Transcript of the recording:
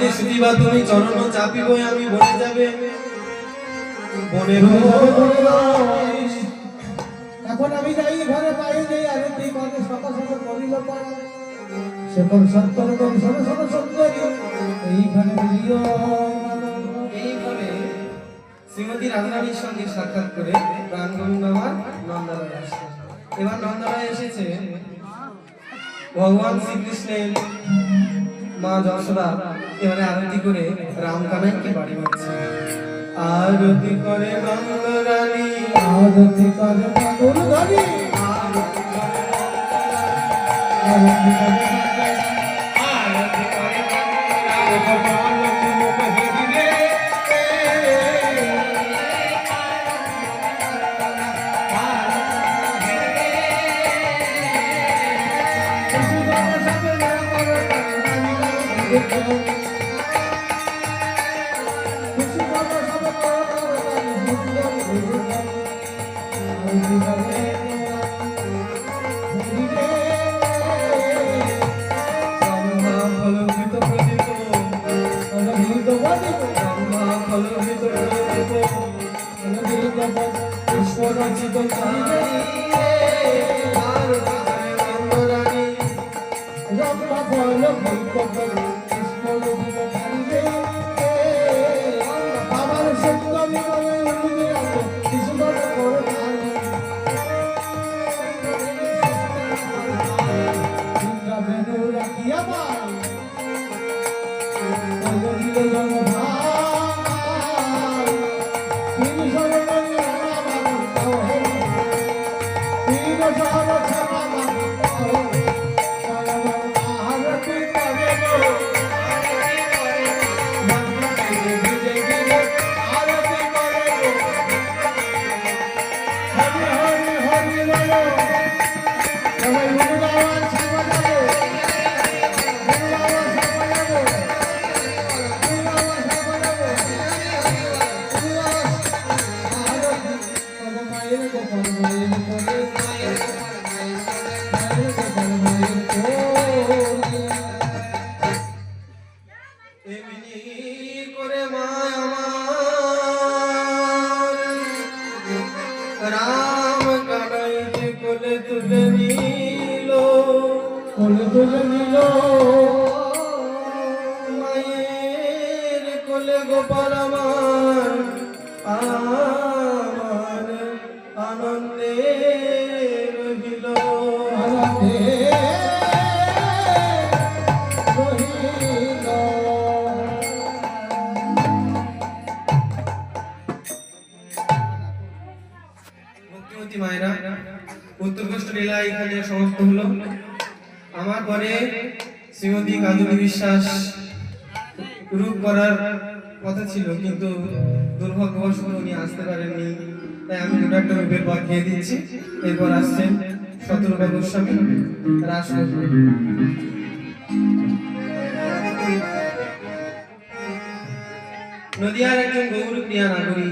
হাতে সুতিবা তুমি চরণ চাপিব আমি বনে যাবে বনের এখন আমি যাই ঘরে পাই যাই আরতি করে সকাল সকাল করিল পারা সকল সত্তর করি সব সব সুন্দরী এইখানে বুঝিও এইভাবে শ্রীমতী রাধারানীর সঙ্গে সাক্ষাৎ করে প্রাণ গোবিন্দ আমার নন্দালয়ে আসে। এবার নন্দালয়ে এসেছে ভগবান শ্রীকৃষ্ণের মা যশোদা এবারে আরতি করে রামকানাইকে বাড়ি মারছে। আরতি করে নন্দরানী আরতি করে নন্দরানী আরতি করে আরতি করে আরতি করে ভগবানকে মুখ হেরিয়ে মায়ের কোলে গোপাল আমার আমার আনন্দে রহিল ভক্তিমতী মায়েরা উত্তরকষ্ট লীলা এখানে সমাপ্ত হলো। আমার পরে শ্রীমতী কাজলী বিশ্বাস রূপ করার কথা ছিল কিন্তু দুর্ভাগ্যবশত উনি আসতে পারেননি, তাই আমি দুটো একটা রূপের পর খেয়ে দিচ্ছি। এরপর আসছেন শতরূপা গোস্বামী রাস নদিয়ার একজন গৌরপ্রিয়া নাগরী